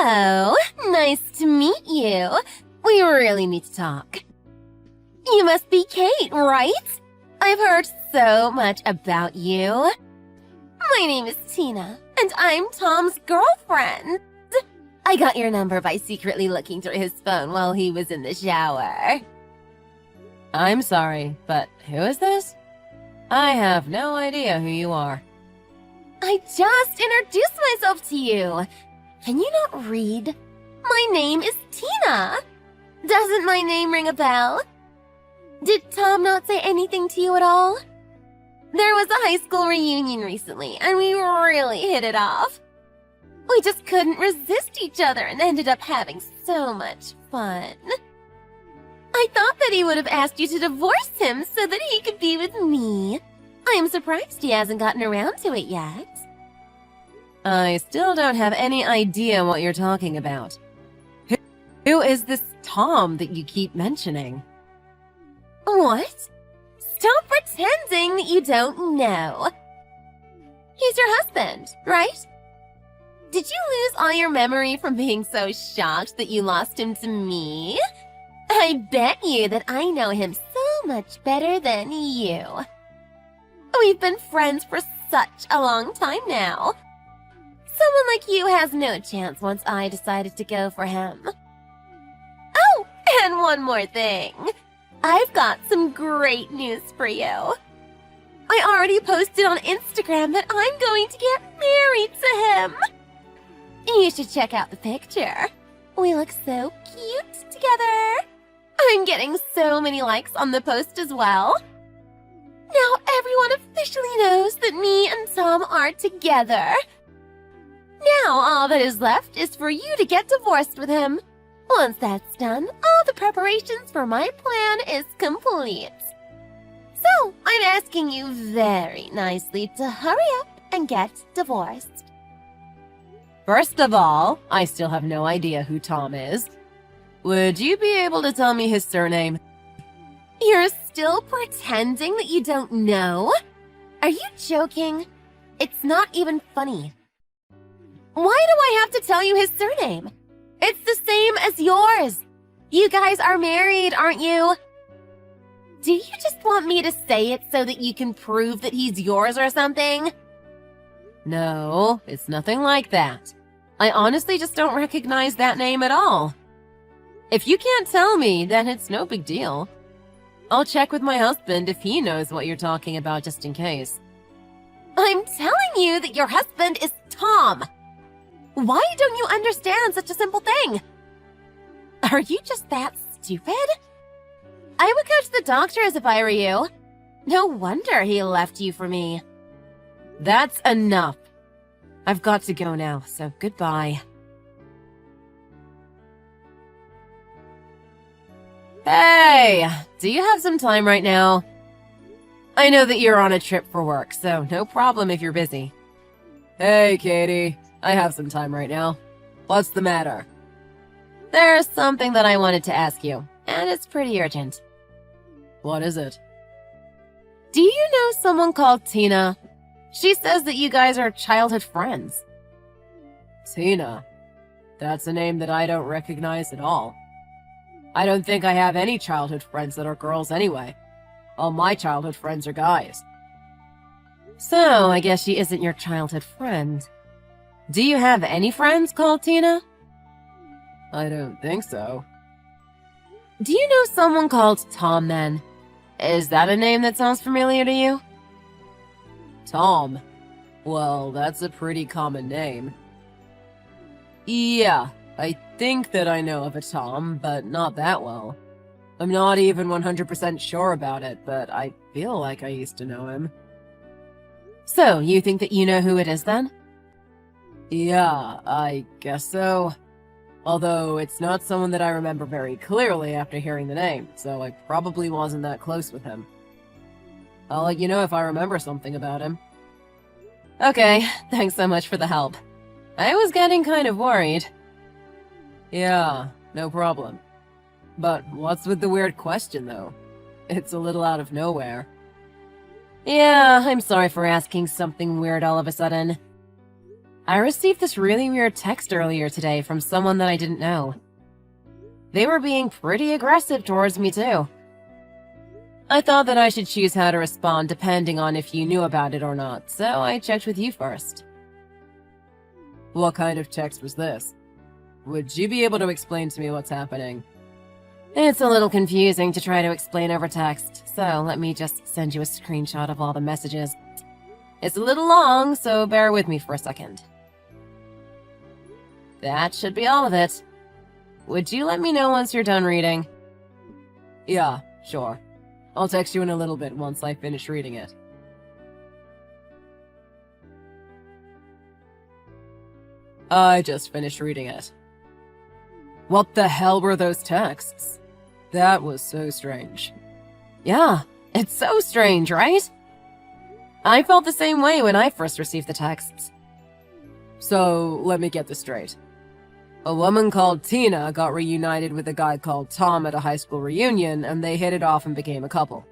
Hello, nice to meet you. We really need to talk. You must be Kate, right? I've heard so much about you. My name is Tina, and I'm Tom's girlfriend. I got your number by secretly looking through his phone while he was in the shower. I'm sorry, but who is this? I have no idea who you are. I just introduced myself to you. Can you not read? My name is Tina. Doesn't my name ring a bell? Did Tom not say anything to you at all? There was a high school reunion recently, and we really hit it off. We just couldn't resist each other and ended up having so much fun. I thought that he would have asked you to divorce him so that he could be with me. I'm surprised he hasn't gotten around to it yet. I still don't have any idea what you're talking about. Who is this Tom that you keep mentioning? What? Stop pretending that you don't know. He's your husband, right? Did you lose all your memory from being so shocked that you lost him to me? I bet you that I know him so much better than you. We've been friends for such a long time now. Someone like you has no chance once I decided to go for him. Oh, and one more thing. I've got some great news for you. I already posted on Instagram that I'm going to get married to him. You should check out the picture. We look so cute together. I'm getting so many likes on the post as well. Now everyone officially knows that me and Tom are together. Now all that is left is for you to get divorced with him. Once that's done, all the preparations for my plan is complete. So, I'm asking you very nicely to hurry up and get divorced. First of all, I still have no idea who Tom is. Would you be able to tell me his surname? You're still pretending that you don't know? Are you joking? It's not even funny. Why do I have to tell you his surname? It's the same as yours. You guys are married, aren't you? Do you just want me to say it so that you can prove that he's yours or something? No, it's nothing like that. I honestly just don't recognize that name at all. If you can't tell me, then it's no big deal. I'll check with my husband if he knows what you're talking about just in case. I'm telling you that your husband is Tom. Why don't you understand such a simple thing? Are you just that stupid? I would go to the doctors if I were you. No wonder he left you for me. That's enough. I've got to go now, so goodbye. Hey! Do you have some time right now? I know that you're on a trip for work, so no problem if you're busy. Hey, Katie. I have some time right now. What's the matter? There's something that I wanted to ask you, and it's pretty urgent. What is it? Do you know someone called Tina? She says that you guys are childhood friends. Tina? That's a name that I don't recognize at all. I don't think I have any childhood friends that are girls anyway. All my childhood friends are guys. So, I guess she isn't your childhood friend. Do you have any friends called Tina? I don't think so. Do you know someone called Tom, then? Is that a name that sounds familiar to you? Tom? Well, that's a pretty common name. Yeah, I think that I know of a Tom, but not that well. I'm not even 100% sure about it, but I feel like I used to know him. So, you think that you know who it is, then? Yeah, I guess so. Although, it's not someone that I remember very clearly after hearing the name, so I probably wasn't that close with him. I'll let you know if I remember something about him. Okay, thanks so much for the help. I was getting kind of worried. Yeah, no problem. But what's with the weird question, though? It's a little out of nowhere. Yeah, I'm sorry for asking something weird all of a sudden. I received this really weird text earlier today from someone that I didn't know. They were being pretty aggressive towards me too. I thought that I should choose how to respond depending on if you knew about it or not, so I checked with you first. What kind of text was this? Would you be able to explain to me what's happening? It's a little confusing to try to explain over text, so let me just send you a screenshot of all the messages. It's a little long, so bear with me for a second. That should be all of it. Would you let me know once you're done reading? Yeah, sure. I'll text you in a little bit once I finish reading it. I just finished reading it. What the hell were those texts? That was so strange. Yeah, it's so strange, right? I felt the same way when I first received the texts. So, let me get this straight. A woman called Tina got reunited with a guy called Tom at a high school reunion, and they hit it off and became a couple.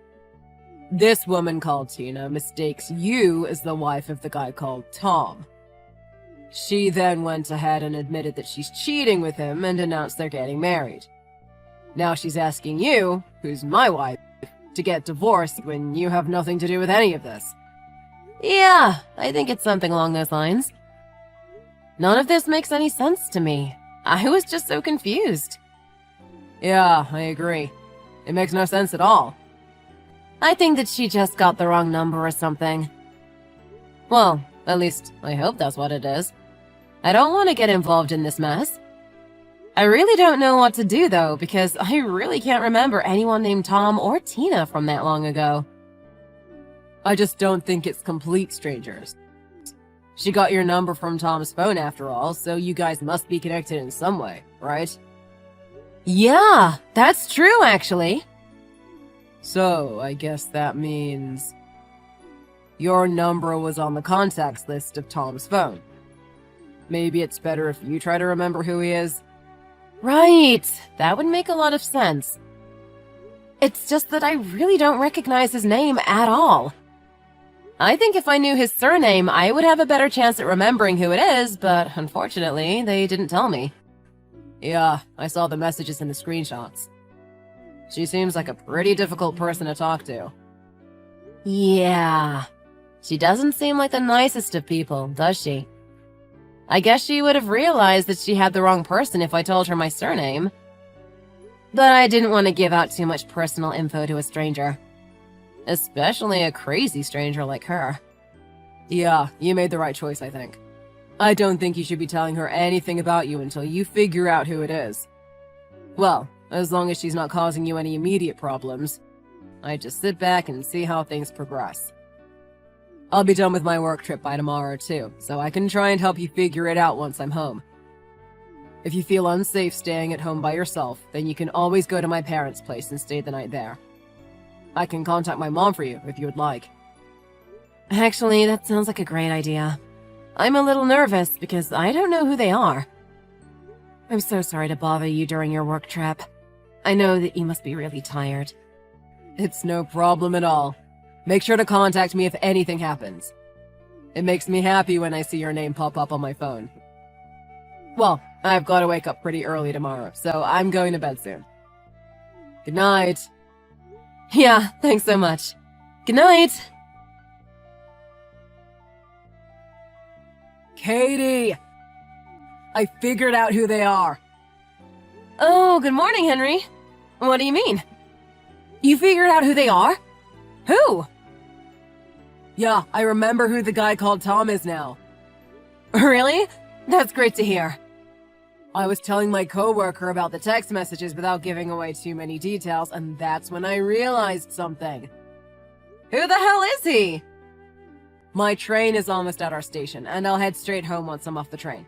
This woman called Tina mistakes you as the wife of the guy called Tom. She then went ahead and admitted that she's cheating with him and announced they're getting married. Now she's asking you, who's my wife, to get divorced when you have nothing to do with any of this. Yeah, I think it's something along those lines. None of this makes any sense to me. I was just so confused. Yeah, I agree. It makes no sense at all. I think that she just got the wrong number or something. Well, at least I hope that's what it is. I don't want to get involved in this mess. I really don't know what to do though, because I really can't remember anyone named Tom or Tina from that long ago. I just don't think it's complete strangers. She got your number from Tom's phone after all, so you guys must be connected in some way, right? Yeah, that's true actually. So, I guess that means your number was on the contacts list of Tom's phone. Maybe it's better if you try to remember who he is? Right, that would make a lot of sense. It's just that I really don't recognize his name at all. I think if I knew his surname, I would have a better chance at remembering who it is, but unfortunately, they didn't tell me. Yeah, I saw the messages in the screenshots. She seems like a pretty difficult person to talk to. Yeah, she doesn't seem like the nicest of people, does she? I guess she would have realized that she had the wrong person if I told her my surname. But I didn't want to give out too much personal info to a stranger. Especially a crazy stranger like her. Yeah, you made the right choice, I think. I don't think you should be telling her anything about you until you figure out who it is. Well, as long as she's not causing you any immediate problems. I just sit back and see how things progress. I'll be done with my work trip by tomorrow too, so I can try and help you figure it out once I'm home. If you feel unsafe staying at home by yourself, then you can always go to my parents' place and stay the night there. I can contact my mom for you if you would like. Actually, that sounds like a great idea. I'm a little nervous because I don't know who they are. I'm so sorry to bother you during your work trip. I know that you must be really tired. It's no problem at all. Make sure to contact me if anything happens. It makes me happy when I see your name pop up on my phone. Well, I've got to wake up pretty early tomorrow, so I'm going to bed soon. Good night. Yeah, thanks so much. Good night. Katie! I figured out who they are. Oh, good morning, Henry. What do you mean? You figured out who they are? Who? Yeah, I remember who the guy called Tom is now. Really? That's great to hear. I was telling my coworker about the text messages without giving away too many details, and that's when I realized something. Who the hell is he? My train is almost at our station, and I'll head straight home once I'm off the train.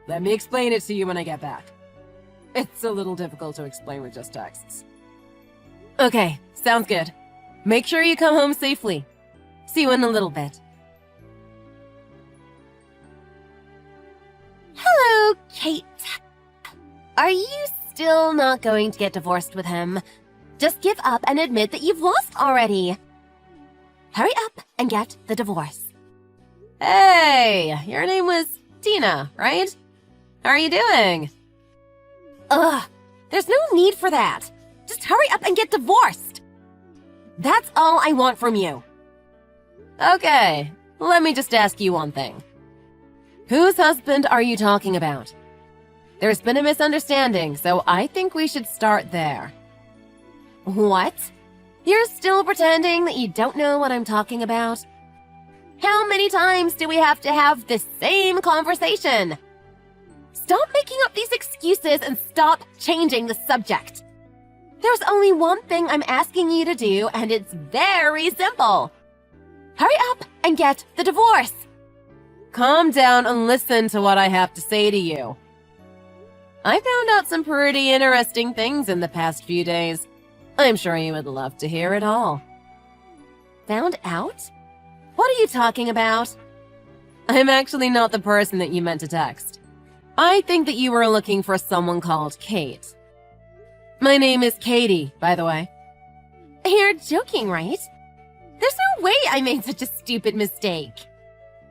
Let me explain it to you when I get back. It's a little difficult to explain with just texts. Okay, sounds good. Make sure you come home safely. See you in a little bit. Hello, Kate. Are you still not going to get divorced with him? Just give up and admit that you've lost already. Hurry up and get the divorce. Hey, your name was Tina, right? How are you doing? Ugh, there's no need for that. Just hurry up and get divorced. That's all I want from you. Okay, let me just ask you one thing. Whose husband are you talking about? There's been a misunderstanding, so I think we should start there. What? You're still pretending that you don't know what I'm talking about? How many times do we have to have this same conversation? Stop making up these excuses and stop changing the subject. There's only one thing I'm asking you to do, and it's very simple. Hurry up and get the divorce. Calm down and listen to what I have to say to you. I found out some pretty interesting things in the past few days. I'm sure you would love to hear it all. Found out? What are you talking about? I'm actually not the person that you meant to text. I think that you were looking for someone called Kate. My name is Katie, by the way. You're joking, right? There's no way I made such a stupid mistake.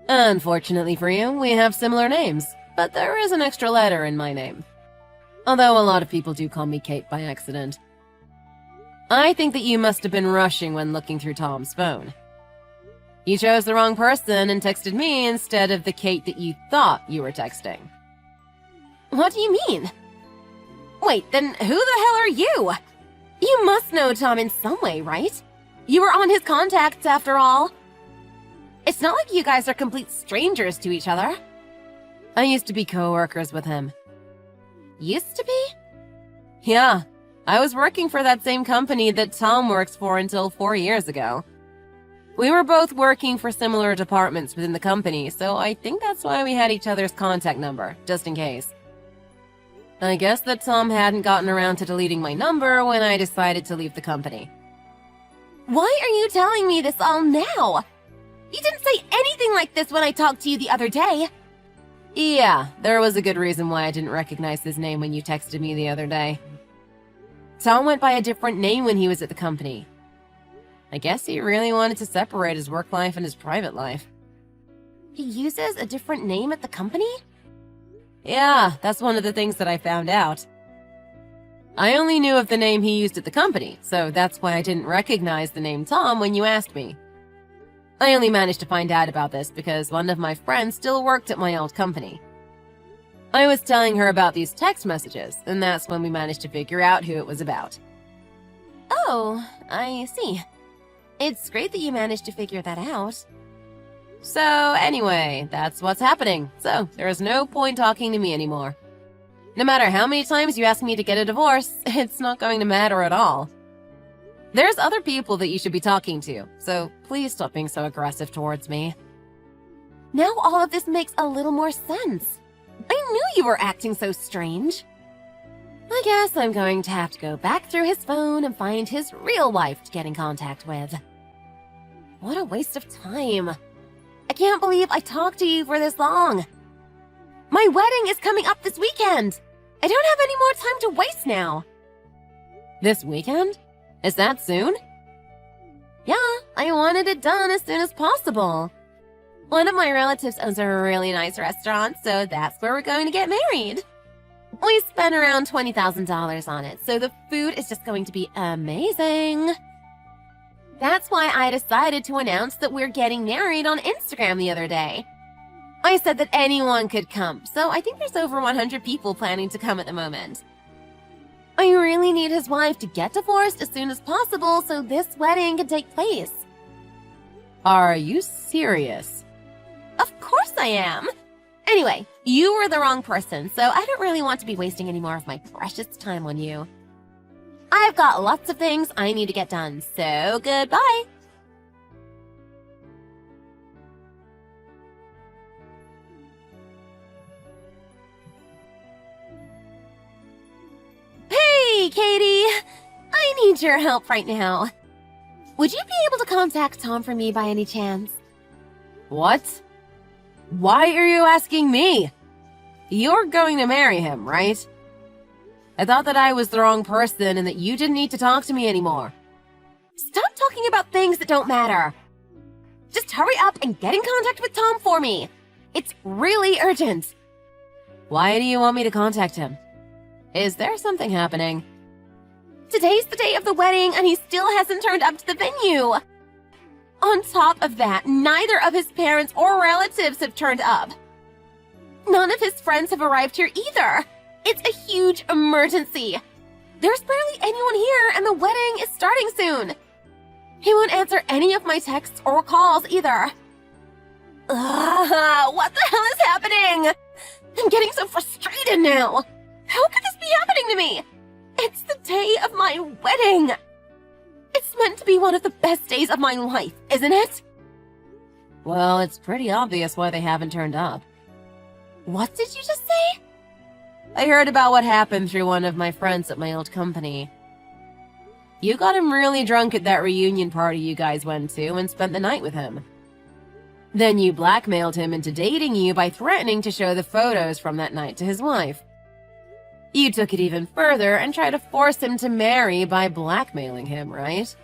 Unfortunately for you, we have similar names, but there is an extra letter in my name. Although a lot of people do call me Kate by accident. I think that you must have been rushing when looking through Tom's phone. You chose the wrong person and texted me instead of the Kate that you thought you were texting. What do you mean? Wait, then who the hell are you? You must know Tom in some way, right? You were on his contacts after all. It's not like you guys are complete strangers to each other. I used to be co-workers with him. Used to be? Yeah, I was working for that same company that Tom works for until 4 years ago. We were both working for similar departments within the company, so I think that's why we had each other's contact number, just in case. I guess that Tom hadn't gotten around to deleting my number when I decided to leave the company. Why are you telling me this all now? You didn't say anything like this when I talked to you the other day. Yeah, there was a good reason why I didn't recognize his name when you texted me the other day. Tom went by a different name when he was at the company. I guess he really wanted to separate his work life and his private life. He uses a different name at the company? Yeah, that's one of the things that I found out. I only knew of the name he used at the company, so that's why I didn't recognize the name Tom when you asked me. I only managed to find out about this because one of my friends still worked at my old company. I was telling her about these text messages, and that's when we managed to figure out who it was about. Oh, I see. It's great that you managed to figure that out. So anyway, that's what's happening. So there is no point talking to me anymore. No matter how many times you ask me to get a divorce, it's not going to matter at all. There's other people that you should be talking to, so please stop being so aggressive towards me. Now all of this makes a little more sense. I knew you were acting so strange. I guess I'm going to have to go back through his phone and find his real wife to get in contact with. What a waste of time. I can't believe I talked to you for this long. My wedding is coming up this weekend. I don't have any more time to waste now. This weekend? Is that soon? Yeah, I wanted it done as soon as possible. One of my relatives owns a really nice restaurant, so that's where we're going to get married. We spent around $20,000 on it, so the food is just going to be amazing. That's why I decided to announce that we're getting married on Instagram the other day. I said that anyone could come, so I think there's over 100 people planning to come at the moment. I really need his wife to get divorced as soon as possible so this wedding can take place. Are you serious? Of course I am. Anyway, you were the wrong person, so I don't really want to be wasting any more of my precious time on you. I've got lots of things I need to get done, so goodbye. Hey, Katie! I need your help right now. Would you be able to contact Tom for me by any chance? What? Why are you asking me? You're going to marry him, right? I thought that I was the wrong person and that you didn't need to talk to me anymore. Stop talking about things that don't matter. Just hurry up and get in contact with Tom for me. It's really urgent. Why do you want me to contact him? Is there something happening? Today's the day of the wedding and he still hasn't turned up to the venue. On top of that, neither of his parents or relatives have turned up. None of his friends have arrived here either. It's a huge emergency. There's barely anyone here and the wedding is starting soon. He won't answer any of my texts or calls either. Ugh, what the hell is happening? I'm getting so frustrated now. How could this be happening to me? It's the day of my wedding. It's meant to be one of the best days of my life, isn't it? Well, it's pretty obvious why they haven't turned up. What did you just say? I heard about what happened through one of my friends at my old company. You got him really drunk at that reunion party you guys went to and spent the night with him. Then you blackmailed him into dating you by threatening to show the photos from that night to his wife. You took it even further and tried to force him to marry by blackmailing him, right?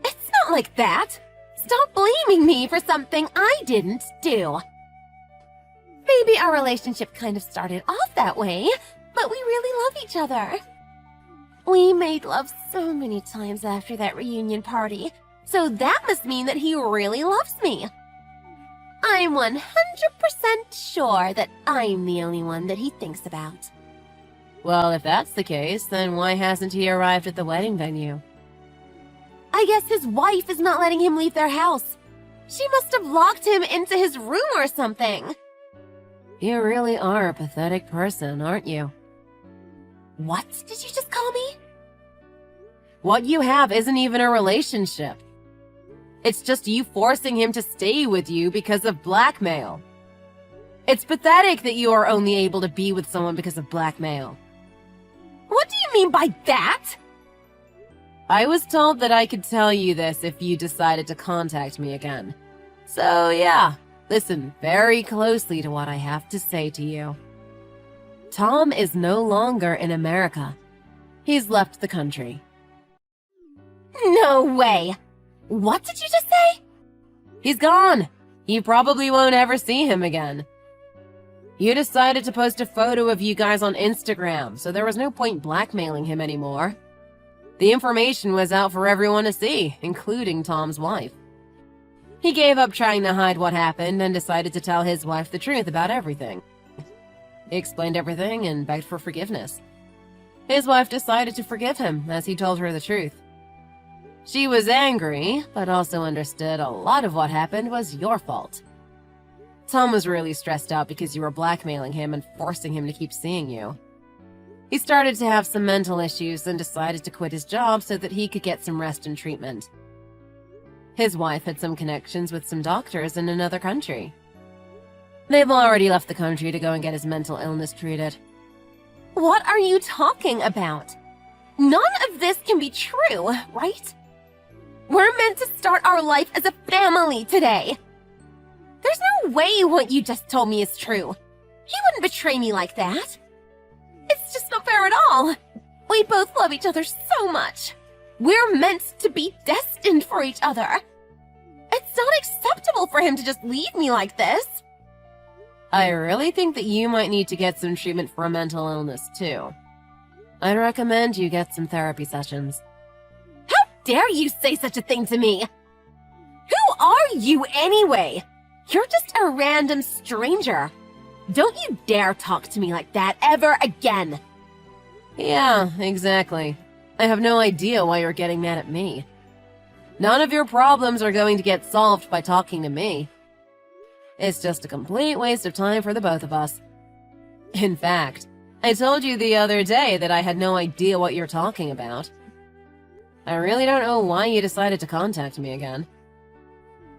It's not like that. Stop blaming me for something I didn't do. Maybe our relationship kind of started off that way, but we really love each other. We made love so many times after that reunion party, so that must mean that he really loves me. I'm 100% sure that I'm the only one that he thinks about. Well, if that's the case, then why hasn't he arrived at the wedding venue? I guess his wife is not letting him leave their house. She must have locked him into his room or something. You really are a pathetic person, aren't you? What did you just call me? What you have isn't even a relationship. It's just you forcing him to stay with you because of blackmail. It's pathetic that you are only able to be with someone because of blackmail. What do you mean by that? I was told that I could tell you this if you decided to contact me again. So yeah, listen very closely to what I have to say to you. Tom is no longer in America. He's left the country. No way! What did you just say? He's gone! You probably won't ever see him again. You decided to post a photo of you guys on Instagram, so there was no point blackmailing him anymore. The information was out for everyone to see, including Tom's wife. He gave up trying to hide what happened and decided to tell his wife the truth about everything. He explained everything and begged for forgiveness. His wife decided to forgive him as he told her the truth. She was angry, but also understood a lot of what happened was your fault. Tom was really stressed out because you were blackmailing him and forcing him to keep seeing you. He started to have some mental issues and decided to quit his job so that he could get some rest and treatment. His wife had some connections with some doctors in another country. They've already left the country to go and get his mental illness treated. What are you talking about? None of this can be true, right? We're meant to start our life as a family today. There's no way what you just told me is true. He wouldn't betray me like that. It's just not fair at all. We both love each other so much. We're meant to be destined for each other. It's not acceptable for him to just leave me like this. I really think that you might need to get some treatment for a mental illness, too. I'd recommend you get some therapy sessions. How dare you say such a thing to me? Who are you anyway? You're just a random stranger. Don't you dare talk to me like that ever again. Yeah, exactly. I have no idea why you're getting mad at me. None of your problems are going to get solved by talking to me. It's just a complete waste of time for the both of us. In fact, I told you the other day that I had no idea what you're talking about. I really don't know why you decided to contact me again.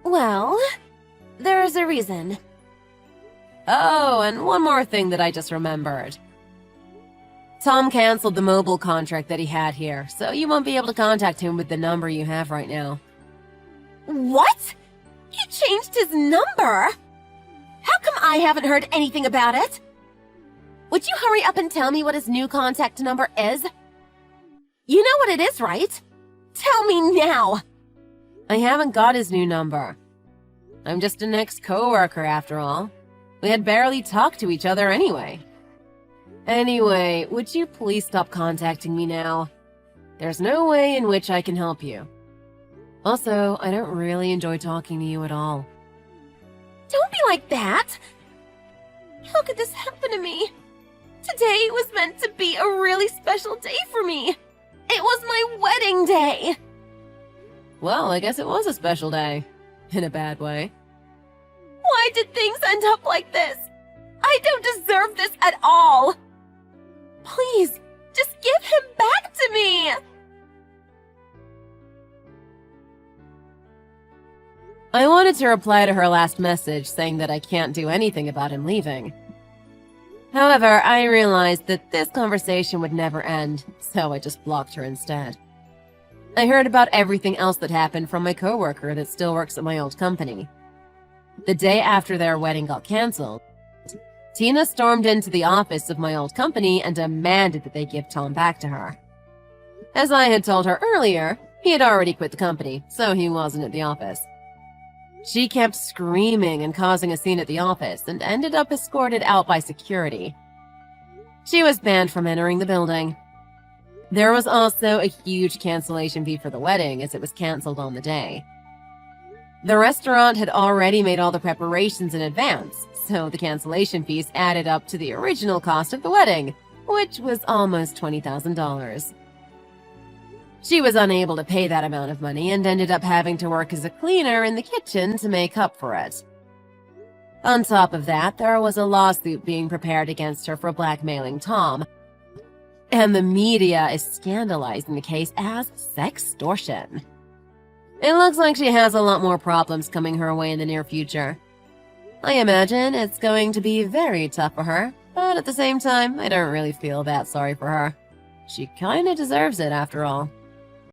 Well, there's a reason. Oh, and one more thing that I just remembered. Tom canceled the mobile contract that he had here, so you won't be able to contact him with the number you have right now. What? He changed his number? How come I haven't heard anything about it? Would you hurry up and tell me what his new contact number is? You know what it is, right? Tell me now! I haven't got his new number. I'm just an ex-coworker after all. We had barely talked to each other anyway. Anyway, would you please stop contacting me now? There's no way in which I can help you. Also, I don't really enjoy talking to you at all. Don't be like that! How could this happen to me? Today was meant to be a really special day for me. It was my wedding day. Well, I guess it was a special day. In a bad way. Why did things end up like this? I don't deserve this at all. Please, just give him back to me. I wanted to reply to her last message saying that I can't do anything about him leaving. However, I realized that this conversation would never end, so I just blocked her instead. I heard about everything else that happened from my coworker that still works at my old company. The day after their wedding got canceled, Tina stormed into the office of my old company and demanded that they give Tom back to her. As I had told her earlier, he had already quit the company, so he wasn't at the office. She kept screaming and causing a scene at the office and ended up escorted out by security. She was banned from entering the building. There was also a huge cancellation fee for the wedding as it was canceled on the day. The restaurant had already made all the preparations in advance, so the cancellation fees added up to the original cost of the wedding, which was almost $20,000. She was unable to pay that amount of money and ended up having to work as a cleaner in the kitchen to make up for it. On top of that, there was a lawsuit being prepared against her for blackmailing Tom, and the media is scandalizing the case as sextortion. It looks like she has a lot more problems coming her way in the near future. I imagine it's going to be very tough for her, but at the same time, I don't really feel that sorry for her. She kinda deserves it after all.